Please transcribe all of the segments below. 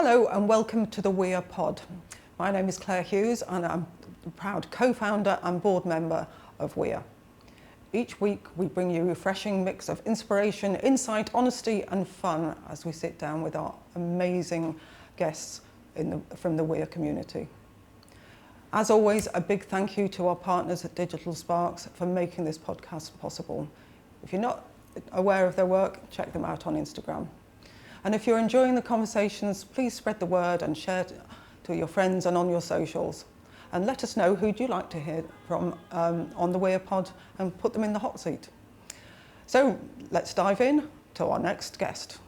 Hello and welcome to the WiEA Pod. My name is Clare Hughes and I'm a proud co-founder and board member of WiEA. Each week we bring you a refreshing mix of inspiration, insight, honesty and fun as we sit down with our amazing guests from the WiEA community. As always, a big thank you to our partners at Digital Sparks for making this podcast possible. If you're not aware of their work, check them out on Instagram. And if you're enjoying the conversations, please spread the word and share to your friends and on your socials. And let us know who'd you like to hear from on the WiEA Pod and put them in the hot seat. So let's dive in to our next guest.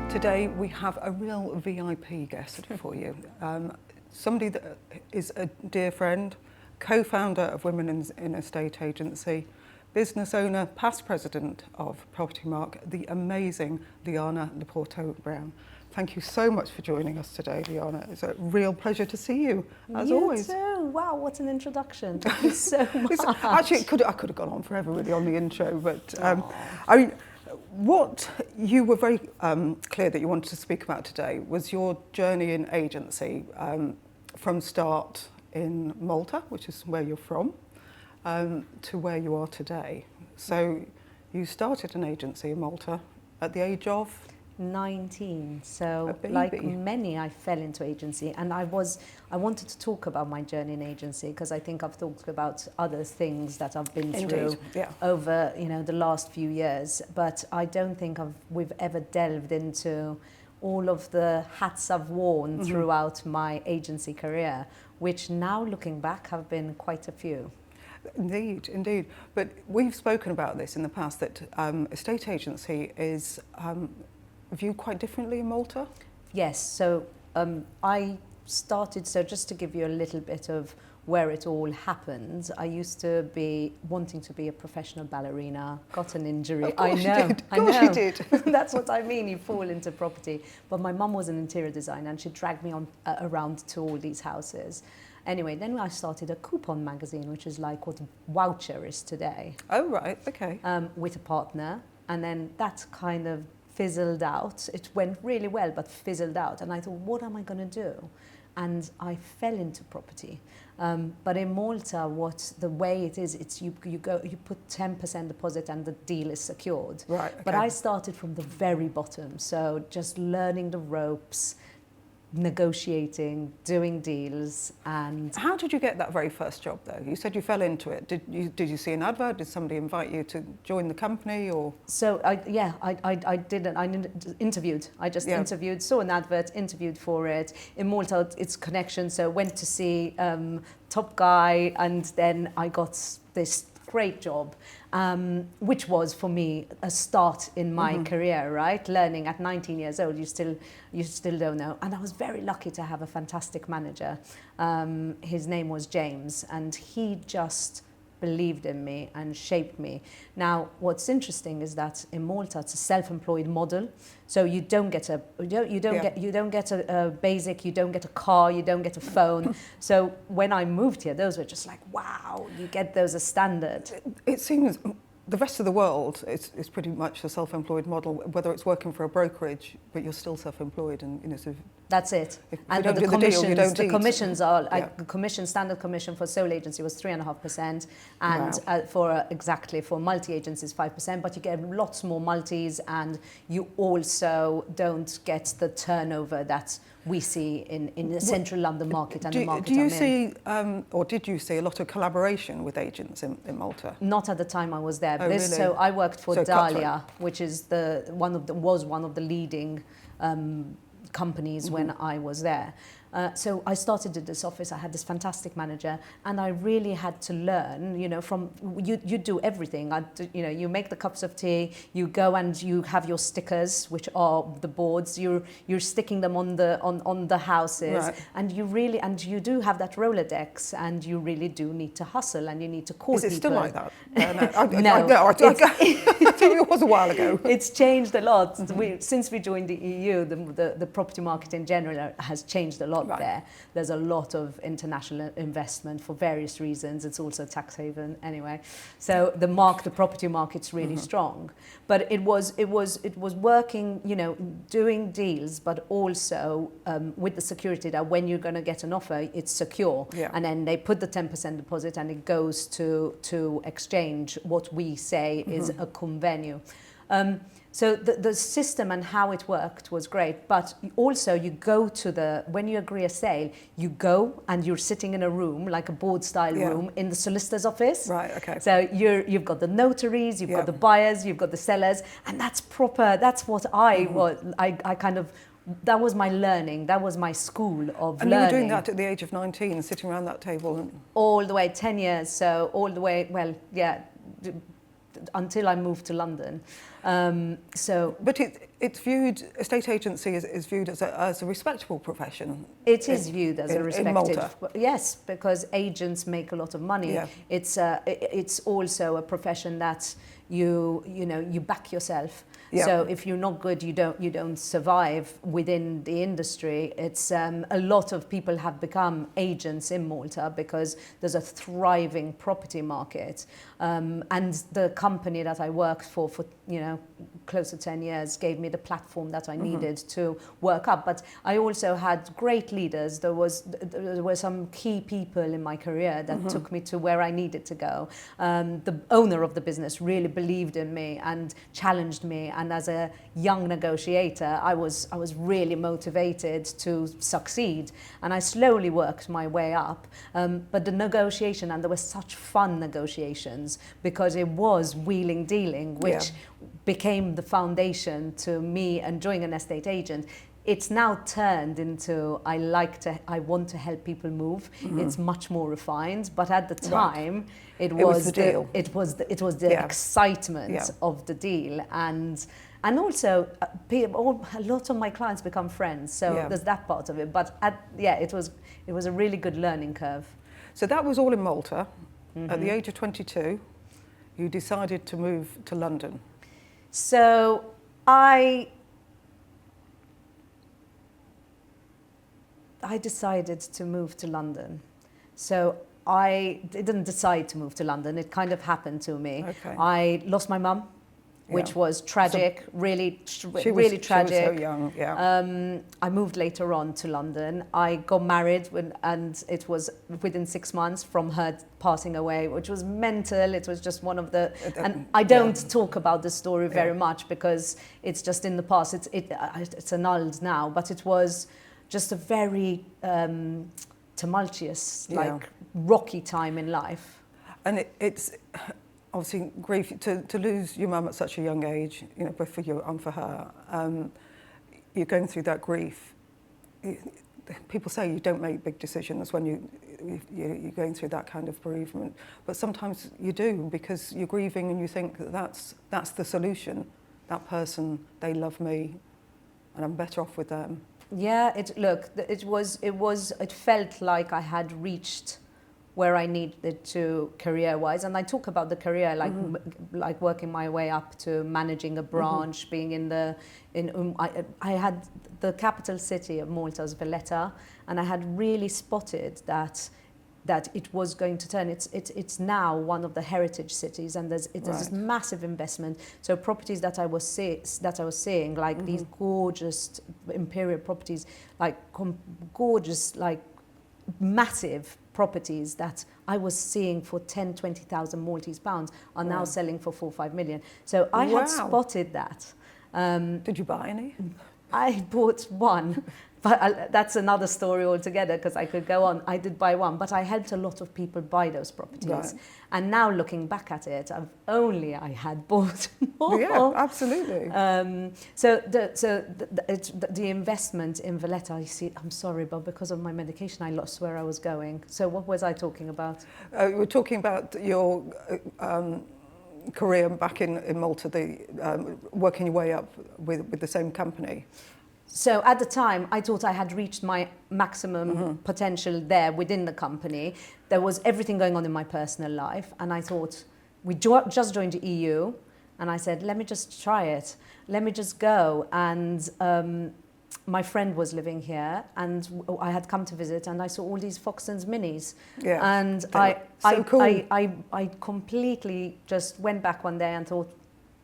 Today we have a real VIP guest for you. Somebody that is a dear friend, co-founder of Women in Estate Agency, business owner, past president of Propertymark, the amazing Liana Loporto Browne. Thank you so much for joining us today, Liana. It's a real pleasure to see you, as always. You too. Wow, what an introduction. Thank you so much. Actually, I could have gone on forever really on the intro, but I mean, what you were very clear that you wanted to speak about today was your journey in agency from start in Malta, which is where you're from, to where you are today. So you started an agency in Malta at the age of? 19. So like many, I fell into agency, and I wanted to talk about my journey in agency because I think I've talked about other things that I've been through over the last few years, but I don't think we've ever delved into all of the hats I've worn throughout my agency career, which now looking back have been quite a few. Indeed. But we've spoken about this in the past, that estate agency is viewed quite differently in Malta? Yes, so I started, so just to give you a little bit of where it all happened, I used to be wanting to be a professional ballerina, got an injury. Of course I know. You did. That's what I mean, you fall into property. But my mum was an interior designer and she dragged me on around to all these houses. Anyway, then I started a coupon magazine, which is like what Voucher is today. Oh, right, okay. With a partner. And then that kind of fizzled out. It went really well, but fizzled out. And I thought, what am I going to do? And I fell into property. But in Malta, the way it is, it's you put 10% deposit and the deal is secured. Right. Okay. But I started from the very bottom. So just learning the ropes, negotiating, doing deals. And how did you get that very first job though? You said you fell into it. Did you see an advert? Did somebody invite you to join the company or? So I didn't. I interviewed. I just interviewed, saw an advert, interviewed for it. In Malta, it's connection. So went to see Top Guy, and then I got this great job, which was for me a start in my career, right? Learning at 19 years old, you still don't know. And I was very lucky to have a fantastic manager. His name was James, and he just believed in me and shaped me. Now, what's interesting is that in Malta it's a self-employed model, so you don't get a basic, you don't get a car, you don't get a phone. So when I moved here, those were just like, wow, you get those as standard. It seems the rest of the world is pretty much a self-employed model, whether it's working for a brokerage, but you're still self-employed, and sort of. That's it. And the commissions are standard commission for sole agency was 3.5%, and for multi agencies 5%. But you get lots more multis, and you also don't get the turnover that we see in the central London market and the market. Do you see, or did you see a lot of collaboration with agents in Malta? Not at the time I was there. Oh, really? So I worked for Dahlia, which is one of the leading companies when I was there. So I started at this office. I had this fantastic manager, and I really had to learn. From you do everything. You make the cups of tea. You go and you have your stickers, which are the boards. You're sticking them on the houses, right. And you do have that Rolodex, and you really do need to hustle, and you need to call people. Is it still like that? No. it was a while ago. It's changed a lot. Since we joined the EU, the property market in general has changed a lot there. There's a lot of international investment for various reasons. It's also a tax haven anyway. So the property market's really strong. But it was working, doing deals, but also with the security that when you're going to get an offer, it's secure. Yeah. And then they put the 10% deposit and it goes to exchange what we say is a convenio. So the system and how it worked was great, but also you go when you agree a sale, you go and you're sitting in a room, like a board style room in the solicitor's office. Right, okay. So you've got the notaries, you've got the buyers, you've got the sellers, and that's proper, that's what I kind of, that was my learning, that was my school of learning. And you were doing that at the age of 19, sitting around that table? All the way, 10 years, so all the way, until I moved to London. But it's viewed, estate agency is viewed as a respectable profession. It is viewed as a respected, in Malta. Yes, because agents make a lot of money. Yeah. It's also a profession that you back yourself. Yeah. So if you're not good, you don't survive within the industry. It's a lot of people have become agents in Malta because there's a thriving property market, and the company that I worked for close to 10 years gave me the platform that I needed to work up. But I also had great leaders. There were some key people in my career that took me to where I needed to go. The owner of the business really believed in me and challenged me. And as a young negotiator, I was really motivated to succeed. And I slowly worked my way up. But the negotiation, and there were such fun negotiations because it was wheeling dealing, which became the foundation to me enjoying an estate agent. It's now turned into I want to help people move. It's much more refined, but at the time it was the deal. It was the excitement of the deal, and also a lot of my clients become friends. So there's that part of it. But it was a really good learning curve. So that was all in Malta. At the age of 22, you decided to move to London. So I decided to move to London. So I didn't decide to move to London. It kind of happened to me. Okay. I lost my mum, which was tragic, really tragic. She was so young, I moved later on to London. I got married and it was within 6 months from her passing away, which was mental. It was just one of the... And I don't talk about this story very much because it's just in the past. It's annulled now, but it was just a very tumultuous, rocky time in life. And it's... Obviously, grief to lose your mum at such a young age, both for you and for her. You're going through that grief. People say you don't make big decisions when you're going through that kind of bereavement, but sometimes you do because you're grieving and you think that's the solution. That person, they love me, and I'm better off with them. Yeah, it felt like I had reached where I needed to career-wise, and I talk about the career like working my way up to managing a branch, being I had the capital city of Malta's Valletta, and I had really spotted that it was going to turn. It's now one of the heritage cities, and there's this massive investment. So properties that I was seeing, like these gorgeous imperial properties, like gorgeous, like massive properties that I was seeing for 10,000, 20,000 Maltese pounds are now selling for 4 or 5 million. So I had spotted that. Did you buy any? I bought one, but that's another story altogether because I could go on. I did buy one, but I helped a lot of people buy those properties. Right. And now looking back at it, I had bought more. Yeah, absolutely. So the investment in Valletta, you see, I'm sorry, but because of my medication, I lost where I was going. So what was I talking about? You were talking about your career back in Malta, working your way up with the same company. So at the time, I thought I had reached my maximum potential there within the company. There was everything going on in my personal life. And I thought, we just joined the EU. And I said, let me just try it. Let me just go. And my friend was living here, and I had come to visit, and I saw all these Foxtons minis. Yeah, and I completely just went back one day and thought,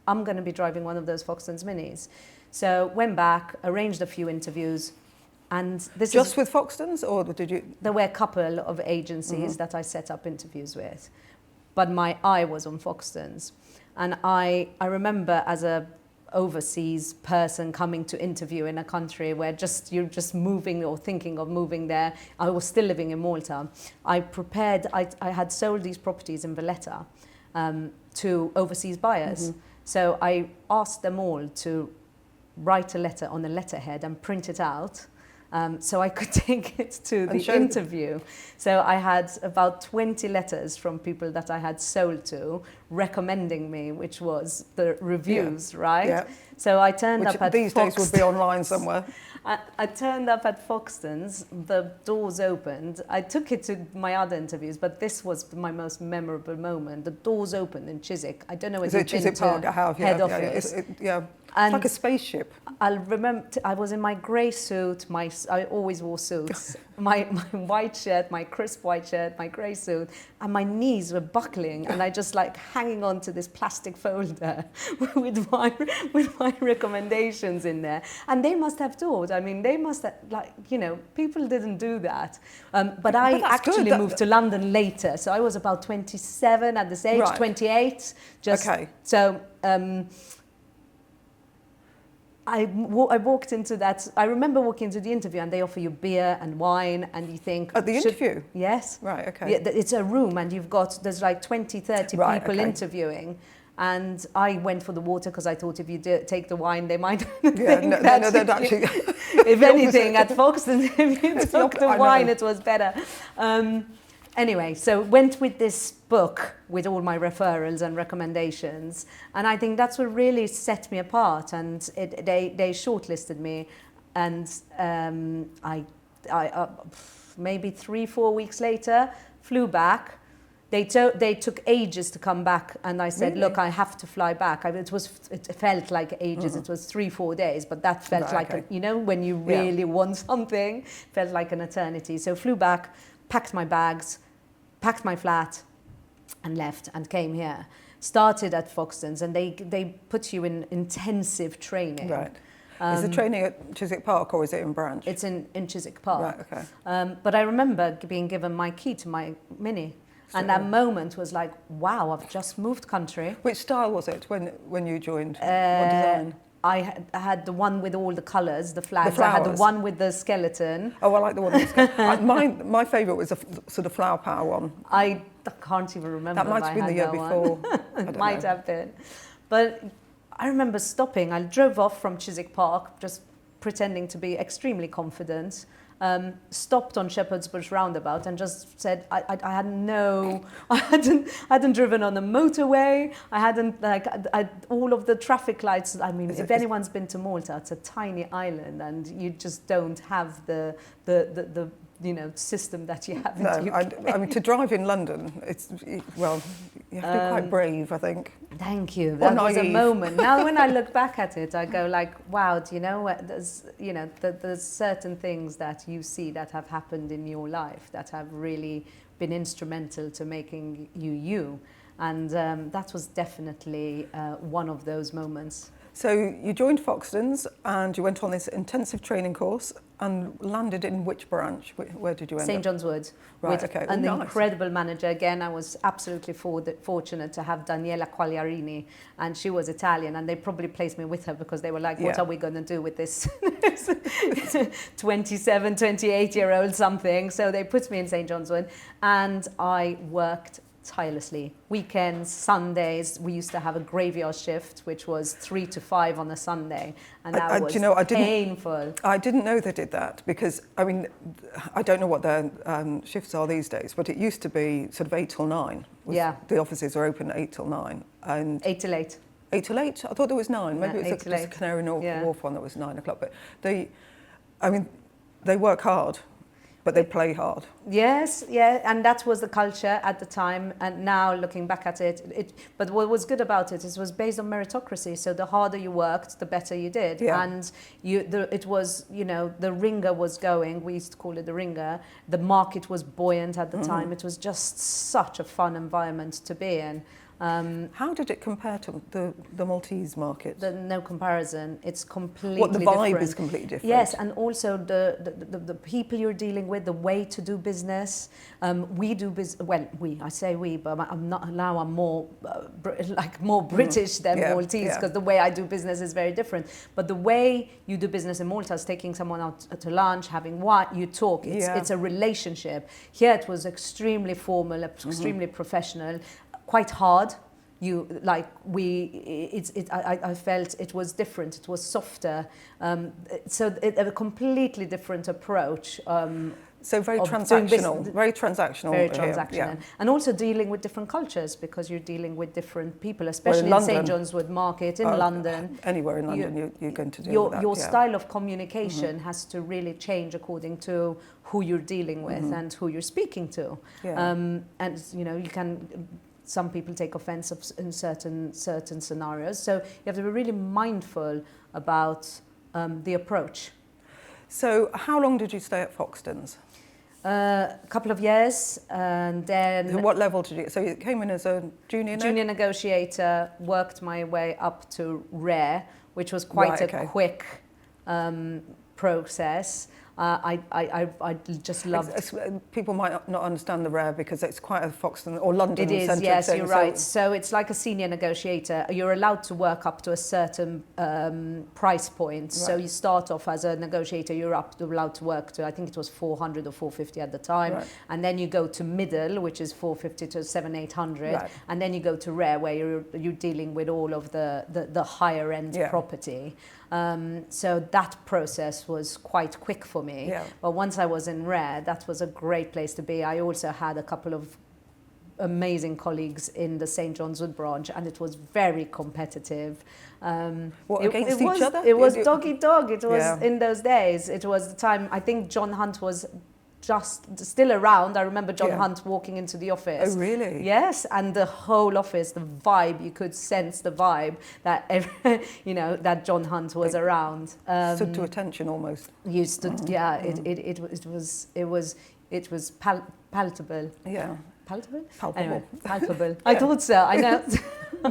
I'm going to be driving one of those Foxtons minis. So went back, arranged a few interviews, and this just with Foxtons, or did you? There were a couple of agencies that I set up interviews with, but my eye was on Foxtons. And I remember as a overseas person coming to interview in a country where you're just moving or thinking of moving there. I was still living in Malta. I had sold these properties in Valletta to overseas buyers. So I asked them all to write a letter on a letterhead and print it out. So I could take it to the interview. So I had about 20 letters from people that I had sold to recommending me, which was the reviews, right? Yeah. So I turned up at these days would be online somewhere. I turned up at Foxtons, the doors opened. I took it to my other interviews, but this was my most memorable moment. The doors opened in Chiswick. I don't know if you've been to head office. It's like a spaceship. I'll remember, I was in my grey suit, I always wore suits, my white shirt, my crisp white shirt, my grey suit, and my knees were buckling, and I just like hanging on to this plastic folder with my recommendations in there. And they must have thought, they must have, people didn't do that. But I actually moved to London later, so I was about 27 at this age, right. 28. So, I walked into that. I remember walking into the interview, and they offer you beer and wine, and you think... At the interview? Yes. Right, okay. Yeah, it's a room, and there's like 20, 30 people interviewing. And I went for the water because I thought if you take the wine, they might think they'd actually... If anything, at Foxtons, if you took the wine, it was better. Anyway, so went with this book with all my referrals and recommendations, and I think that's what really set me apart. And they shortlisted me, and I maybe 3-4 weeks later flew back. They took ages to come back, and I said, "Look, I have to fly back." It felt like ages. It was 3-4 days, but that felt when you really want something, felt like an eternity. So flew back. Packed my bags, packed my flat, and left and came here. Started at Foxtons, and they put you in intensive training. Right. Is the training at Chiswick Park, or is it in Branch? It's in Chiswick Park. Right, okay. But I remember being given my key to my Mini. And that moment was like, wow, I've just moved country. Which style was it when you joined? What design? I had the one with all the colours, the flags. I had the one with the skeleton. Oh, I like the one with the skeleton. My favourite was the sort of flower power one. I can't even remember. That might have been the year before. It might have been. But I remember stopping. I drove off from Chiswick Park, just pretending to be extremely confident. Stopped on Shepherd's Bush roundabout and just said I hadn't driven on the motorway. I hadn't all of the traffic lights. If anyone's been to Malta, it's a tiny island, and you just don't have the system that you have in the UK. To drive in London, you have to be quite brave, I think. Thank you. That was a moment. Now, when I look back at it, I go like, wow, do you know what? There's certain things that you see that have happened in your life that have really been instrumental to making you. And that was definitely one of those moments. So you joined Foxtons and you went on this intensive training course and landed in which branch? Where did you end up? St John's Wood. Right, with okay. An incredible manager. Again, I was absolutely fortunate to have Daniela Quagliarini, and she was Italian, and they probably placed me with her because they were like, what are we going to do with this 27, 28-year-old something? So they put me in St John's Wood, and I worked tirelessly. Weekends, Sundays, we used to have a graveyard shift, which was 3 to 5 on a Sunday, and that was painful. I didn't know they did that because, I don't know what their shifts are these days, but it used to be sort of 8 till 9. The offices are open at 8 till 9. And 8 till 8. 8 till 8? I thought there was 9. Maybe it was just a Canary Wharf one that was 9 o'clock. But they work hard. But they play hard. Yes, yeah, and that was the culture at the time. And now looking back at it, but what was good about it is it was based on meritocracy. So the harder you worked, the better you did. Yeah. And it was, the ringer was going. We used to call it the ringer. The market was buoyant at the time. It was just such a fun environment to be in. How did it compare to the Maltese market? No comparison. It's completely What, the vibe different. is completely different? Yes, and also the people you're dealing with, the way to do business. We do business. Well, I say we, but I'm not now. I'm more more British than Maltese because the way I do business is very different. But the way you do business in Malta is taking someone out to lunch, having what you talk. It's a relationship. Here it was extremely formal, extremely professional. Quite hard. I felt it was different. It was softer. A completely different approach. So very transactional. Very transactional. Very transactional. Yeah. And also dealing with different cultures because you're dealing with different people, especially in St. John's Wood Market, in London. Anywhere in London you're going to deal with that. Your style of communication has to really change according to who you're dealing with and who you're speaking to. Yeah. You can... Some people take offence in certain scenarios. So you have to be really mindful about the approach. So how long did you stay at Foxtons? A couple of years, and then... At what level did you... So you came in as a junior? Junior negotiator, worked my way up to rare, which was quite a quick process. I just loved... People might not understand the rare because it's quite a Foxton or London-centric thing. It is, yes, you're right. So it's like a senior negotiator. You're allowed to work up to a certain price point. Right. So you start off as a negotiator, you're allowed to work to, I think it was 400 or 450 at the time. Right. And then you go to middle, which is 450 to 700-800. Right. And then you go to rare, where you're dealing with all of the higher end property. So that process was quite quick for me. Yeah. But once I was in rare, that was a great place to be. I also had a couple of amazing colleagues in the St. John's Wood branch, and it was very competitive. Against each other? It was dog eat dog. It was in those days. It was the time, I think John Hunt was just still around. I remember John Hunt walking into the office. Oh, really? Yes, and the whole office, the vibe, you could sense the vibe that that John Hunt was around. Stood to attention almost. You stood, it was palatable. Yeah. Palatable? Palpable. Anyway, palpable. I thought so. I know.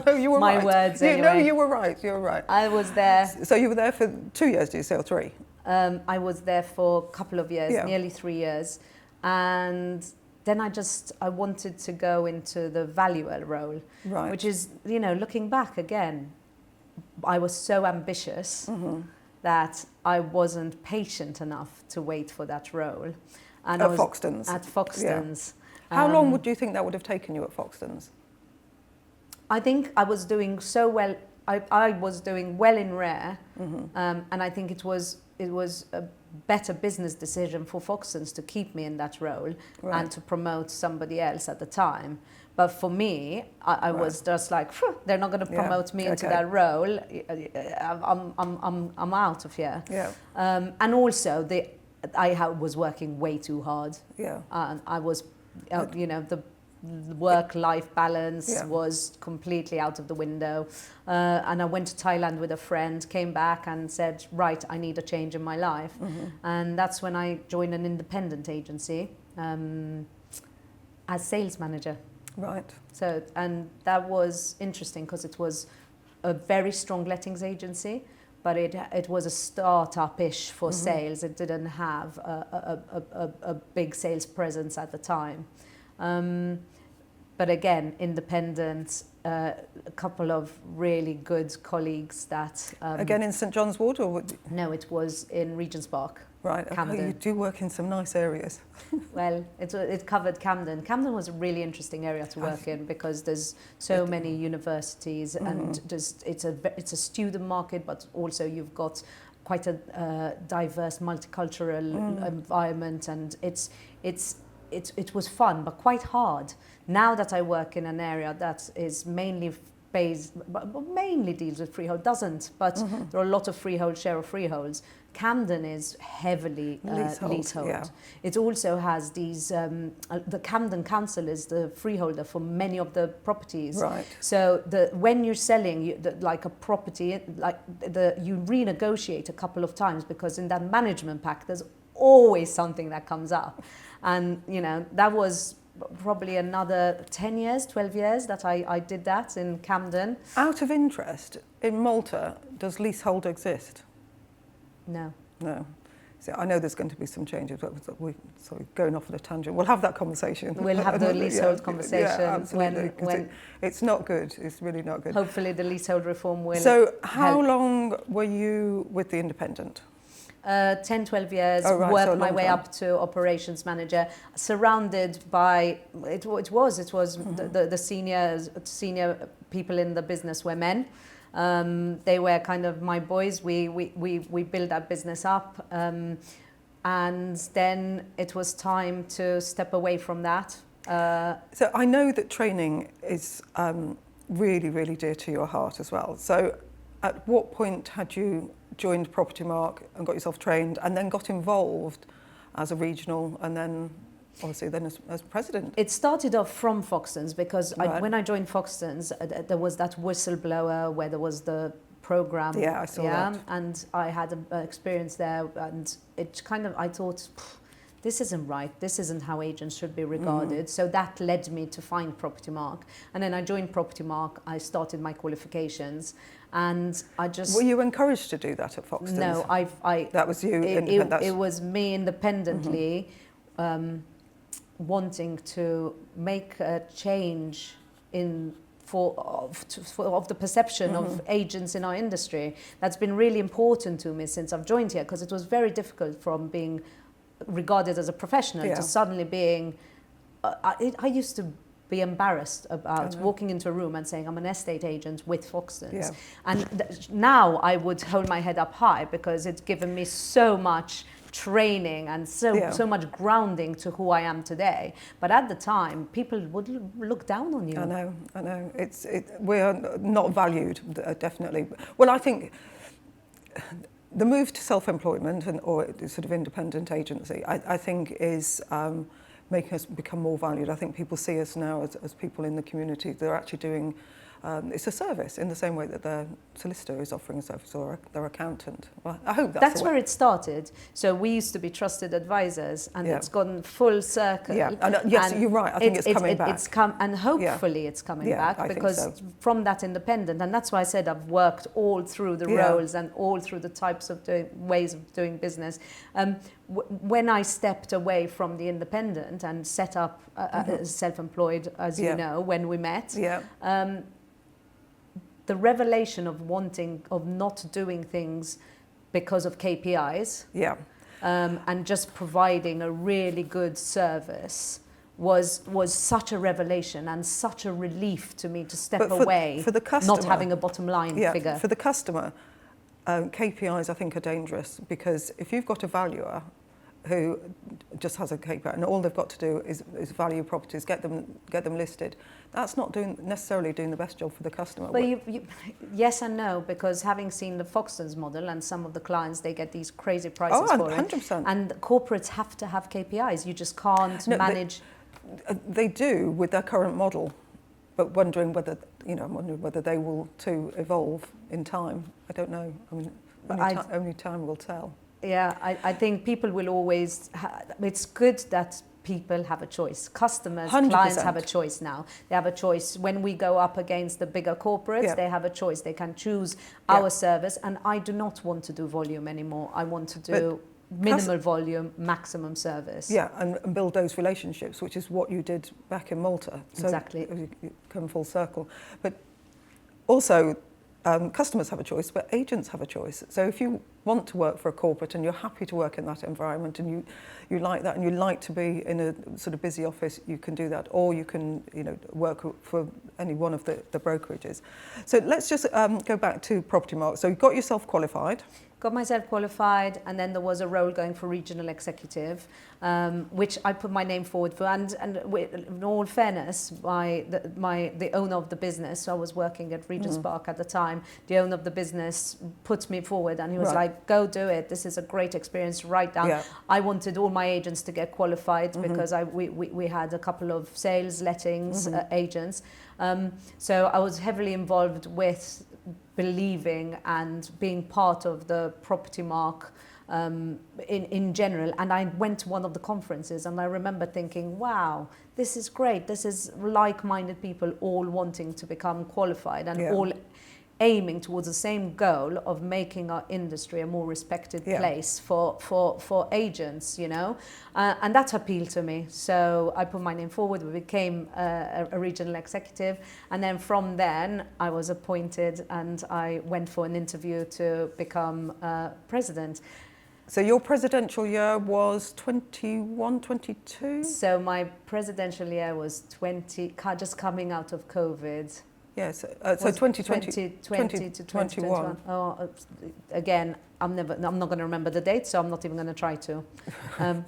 No, you were My right. words. Anyway. No, you were right. You were right. I was there. So you were there for 2 years, did you say, or 3? I was there for a couple of years, nearly 3 years. And then I wanted to go into the valuer role, which is, looking back again, I was so ambitious that I wasn't patient enough to wait for that role. And at Foxtons? At Foxtons. Yeah. How long do you think that would have taken you at Foxtons? I think I was doing so well. I was doing well in rare, and I think it was a better business decision for Foxtons to keep me in that role and to promote somebody else at the time. But for me, I was just like, they're not going to promote me into that role. I'm out of here. Yeah. And also, I was working way too hard. Yeah. And I was, the work-life balance was completely out of the window. And I went to Thailand with a friend, came back and said, right, I need a change in my life. And that's when I joined an independent agency as sales manager. Right. So, and that was interesting because it was a very strong lettings agency, but it was a start-up-ish for sales. It didn't have a big sales presence at the time. But again, independent, a couple of really good colleagues that... again in St. John's Wood? Or No, it was in Regent's Park. Right, Camden. You do work in some nice areas. Well, it covered Camden. Camden was a really interesting area to work in because there's so many universities and it's a student market, but also you've got quite a diverse multicultural environment, and it was fun but quite hard. Now that I work in an area that is mainly mainly deals with freehold, but there are a lot of freehold, share of freeholds. Camden is heavily leasehold. Yeah. It also has these, the Camden Council is the freeholder for many of the properties. Right. So when you're selling like a property, you renegotiate a couple of times, because in that management pack, there's always something that comes up. And, you know, that was probably another 10 years, 12 years that I did that in Camden. Out of interest, in Malta, does leasehold exist? No. No. So I know there's going to be some changes, but we're going off on a tangent. We'll have that conversation. We'll have the leasehold conversation when it's not good. It's really not good. Hopefully the leasehold reform will So how long were you with the Independent? 10, 12 years, Oh, right, worked so a my long way time. up to operations manager, surrounded by, it was the senior people in the business were men. They were kind of my boys. We built that business up, and then it was time to step away from that. So I know that training is really, really dear to your heart as well. So at what point had you joined Propertymark and got yourself trained, and then got involved as a regional, and then obviously then as president? It started off from Foxtons, because Right. when I joined Foxtons, there was that whistleblower where there was the program. Yeah, I saw that. And I had an experience there, and it kind of, I thought, this isn't right. This isn't how agents should be regarded. So that led me to find Propertymark. And then I joined Propertymark. I started my qualifications, and I just... Were you encouraged to do that at Foxtons? No, That was you it was me independently wanting to make a change of the perception of agents in our industry. That's been really important to me since I've joined here, because it was very difficult from being regarded as a professional to suddenly being... I used to be embarrassed about walking into a room and saying I'm an estate agent with Foxtons. Yeah. And now I would hold my head up high, because it's given me so much training and so much grounding to who I am today. But at the time, people would look down on you. I know. We're not valued, definitely. Well, I think the move to self-employment or sort of independent agency, I think is making us become more valued. I think people see us now as people in the community. They're actually doing, it's a service in the same way that their solicitor is offering a service, or their accountant. Well, I hope that's where it started. So we used to be trusted advisors, and it's gone full circle. Yeah, yes, you're right. I think it's coming back. And hopefully it's coming back, because from that independent, and that's why I said I've worked all through the roles and all through the types of ways of doing business. When I stepped away from the independent and set up self-employed, as you know, when we met, the revelation of not doing things because of KPIs, and just providing a really good service was such a revelation and such a relief to me to step away, for the customer, not having a bottom line figure. For the customer, KPIs I think are dangerous, because if you've got a valuer who just has a KPI and all they've got to do is value properties, get them listed, that's not necessarily doing the best job for the customer. But yes and no, because having seen the Foxtons model and some of the clients, they get these crazy prices for 100%. it. And corporates have to have KPIs. You just can't manage. They do with their current model, but wondering whether they will too evolve in time. I don't know. I mean, only time will tell. Yeah, I think people will always... it's good that people have a choice. Customers, 100%. Clients have a choice now. They have a choice. When we go up against the bigger corporates, they have a choice. They can choose our service. And I do not want to do volume anymore. I want to do minimal volume, maximum service. Yeah, and build those relationships, which is what you did back in Malta. So exactly. You come full circle. But also... customers have a choice, but agents have a choice. So if you want to work for a corporate and you're happy to work in that environment, and you like that, and you like to be in a sort of busy office, you can do that, or you can work for any one of the brokerages. So let's just go back to Propertymark. So you got yourself qualified. got myself qualified, and then there was a role going for regional executive, which I put my name forward for. And in all fairness, the owner of the business, so I was working at Regent's Park at the time, the owner of the business put me forward, and he was like, go do it. This is a great experience, write down. Yeah. I wanted all my agents to get qualified because we had a couple of sales, lettings agents. So I was heavily involved with believing and being part of the Propertymark in general. And I went to one of the conferences, and I remember thinking, wow, this is great. This is like-minded people all wanting to become qualified and all aiming towards the same goal of making our industry a more respected place for agents, you know, and that appealed to me. So I put my name forward. We became a regional executive, and then from then I was appointed, and I went for an interview to become president. So your presidential year was 21, 22? So my presidential year was 20, just coming out of COVID. Yes, so 2020 to 2021. Oh, again, I'm not going to remember the date, so I'm not even going to try to. I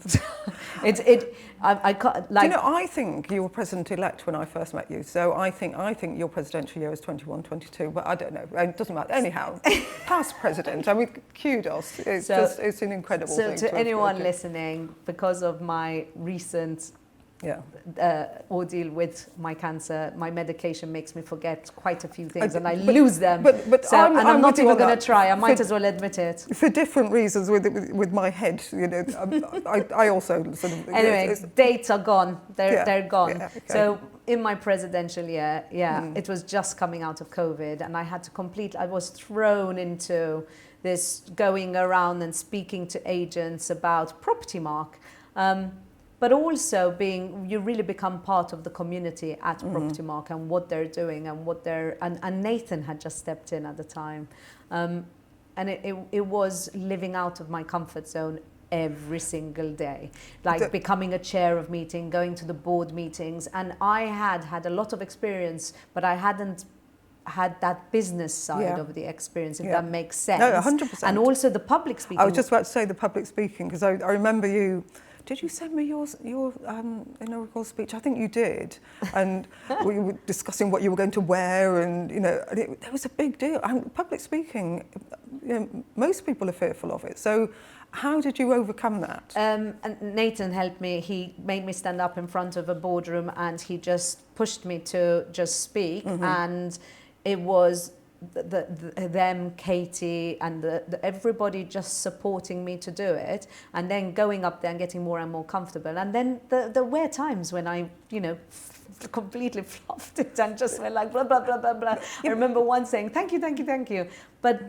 can't, like. Do you know, I think you were president-elect when I first met you, so I think your presidential year was 21, 22, but I don't know. It doesn't matter. Anyhow, past president. I mean, kudos. It's an incredible thing. So to anyone listening, because of my recent ordeal with my cancer, my medication makes me forget quite a few things, and I lose them. But I'm not even going to try. I might as well admit it. For different reasons with my head, you know. I also sort of. Anyway, dates are gone. They're gone. Yeah, okay. So in my presidential year, it was just coming out of COVID, and I had to I was thrown into this going around and speaking to agents about Propertymark. But also you really become part of the community at Propertymark and what they're doing and and Nathan had just stepped in at the time. And it was living out of my comfort zone every single day, like becoming a chair of meeting, going to the board meetings. And I had a lot of experience, but I hadn't had that business side of the experience, if that makes sense. No, 100%. And also the public speaking. I was just about to say the public speaking, because I remember you. Did you send me your inaugural speech? I think you did. And we were discussing what you were going to wear, and you know, it was a big deal. Public speaking, you know, most people are fearful of it. So how did you overcome that? And Nathan helped me. He made me stand up in front of a boardroom, and he just pushed me to just speak. And it was them, Katie, and everybody just supporting me to do it, and then going up there and getting more and more comfortable. And then there were times when I, you know, completely fluffed it and just went like blah, blah, blah, blah, blah. I remember once saying, thank you, thank you, thank you. But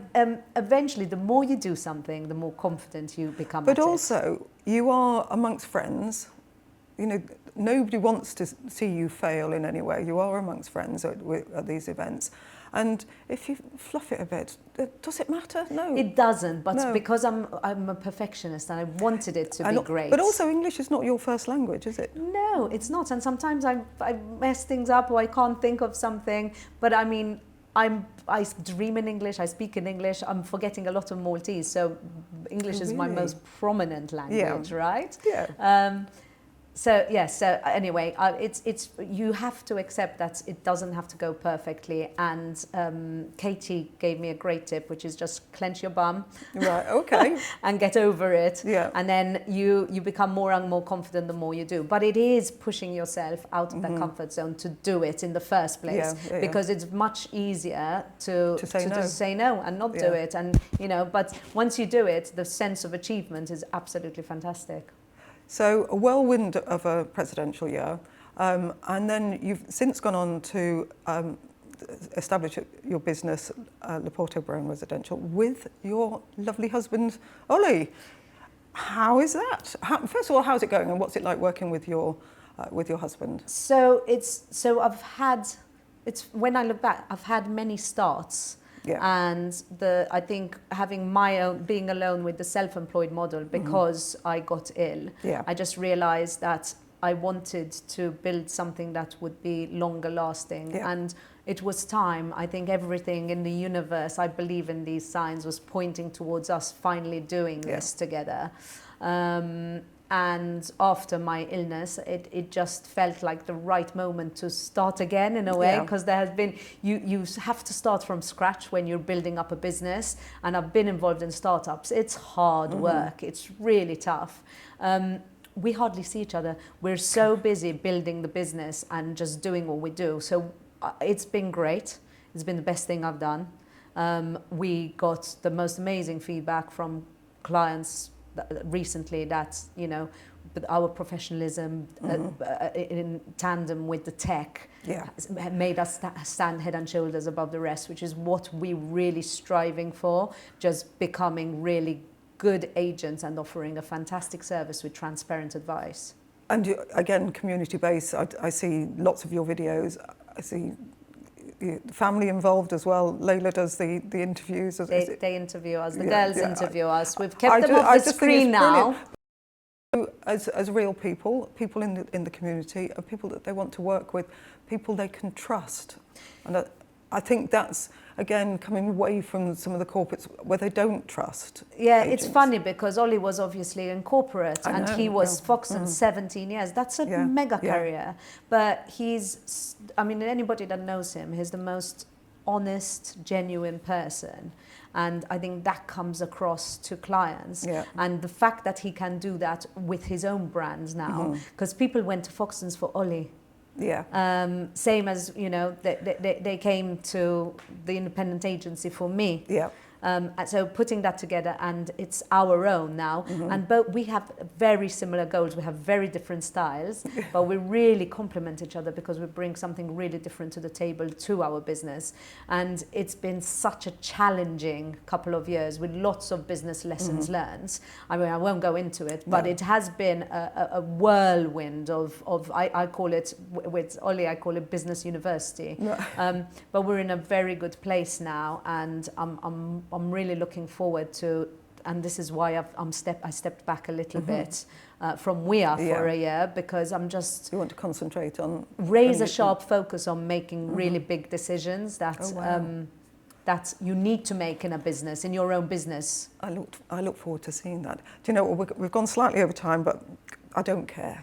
eventually, the more you do something, the more confident you become. But also, you are amongst friends. You know, nobody wants to see you fail in any way. You are amongst friends at these events. And if you fluff it a bit, does it matter? No. It doesn't, but because I'm a perfectionist and I wanted it to be great. But also English is not your first language, is it? No, it's not. And sometimes I mess things up, or I can't think of something. But I mean, I dream in English, I speak in English, I'm forgetting a lot of Maltese. So English is my most prominent language, right? Yeah. So anyway, it's you have to accept that it doesn't have to go perfectly. And Katie gave me a great tip, which is just clench your bum, right? Okay, and get over it. Yeah, and then you become more and more confident the more you do. But it is pushing yourself out of that comfort zone to do it in the first place, because it's much easier to just say no and not do it. And you know, but once you do it, the sense of achievement is absolutely fantastic. So a whirlwind of a presidential year, and then you've since gone on to establish your business, Loporto Browne Residential, with your lovely husband, Ollie. How is that? First of all, how's it going, and what's it like working with your husband? So when I look back, I've had many starts. Yeah. And I think having being alone with the self-employed model, because I got ill, I just realized that I wanted to build something that would be longer lasting. And it was time. I think everything in the universe, I believe in these signs, was pointing towards us finally doing this together. And after my illness, it just felt like the right moment to start again in a way, because there has been, you have to start from scratch when you're building up a business. And I've been involved in startups. It's hard work. It's really tough. We hardly see each other. We're so busy building the business and just doing what we do. So it's been great. It's been the best thing I've done. We got the most amazing feedback from clients recently that, you know, our professionalism in tandem with the tech made us stand head and shoulders above the rest, which is what we're really striving for, just becoming really good agents and offering a fantastic service with transparent advice. And you, again, community-based, I see lots of your videos. I see family involved as well. Layla does the interviews. They interview us. The girls interview us. We've kept them off the screen now. As real people in the community, are people that they want to work with, people they can trust. And I think that's, again, coming away from some of the corporates where they don't trust agents. It's funny because Ollie was obviously in corporate and he was Foxtons 17 years. That's a mega career. But he's, I mean, anybody that knows him, he's the most honest, genuine person. And I think that comes across to clients. And the fact that he can do that with his own brands now, because people went to Foxtons for Ollie. Same as, you know, they came to the independent agency for me. So putting that together, and it's our own now. And both we have very similar goals. We have very different styles, but we really complement each other because we bring something really different to the table to our business. And it's been such a challenging couple of years with lots of business lessons learned. I mean, I won't go into it, but it has been a whirlwind of I call it, with Ollie, I call it business university. But we're in a very good place now, and I'm really looking forward to, and this is why I stepped back a little bit from WiEA for a year, because I'm just... You want to concentrate on... Razor-sharp focus on making really big decisions that that you need to make in a business, in your own business. I look forward to seeing that. Do you know, we've gone slightly over time, but I don't care.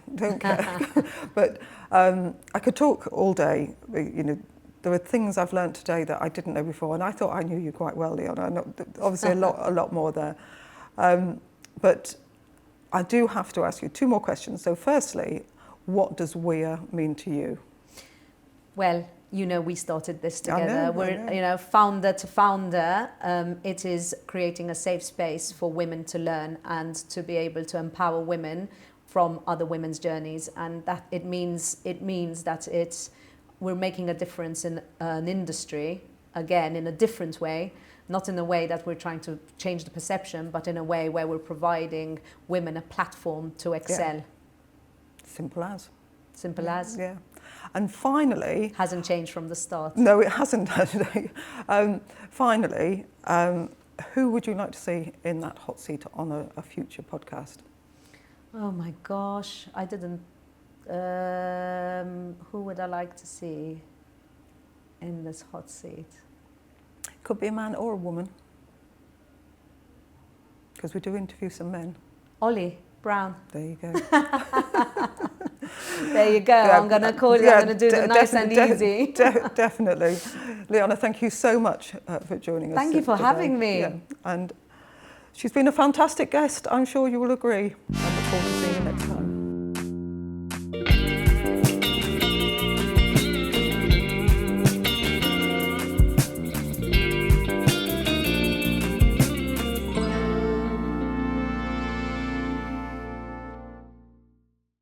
But I could talk all day, you know. There are things I've learned today that I didn't know before, and I thought I knew you quite well, Liana. I know, obviously, a lot more there. But I do have to ask you two more questions. So, firstly, what does WiEA mean to you? Well, you know, we started this together. We're, you know, founder to founder. It is creating a safe space for women to learn and to be able to empower women from other women's journeys, and that it means that we're making a difference in an industry, again, in a different way, not in a way that we're trying to change the perception, but in a way where we're providing women a platform to excel. Simple as. Simple as. Yeah. And finally... Hasn't changed from the start. No, it hasn't, actually. Finally, who would you like to see in that hot seat on a future podcast? Oh my gosh, I didn't... who would I like to see in this hot seat? Could be a man or a woman, because we do interview some men. Ollie Browne. There you go. There you go. I'm going to call you. I'm going to do the nice and easy. Definitely. Liana, thank you so much for joining us. Thank you for having me. And she's been a fantastic guest. I'm sure you will agree. I look forward to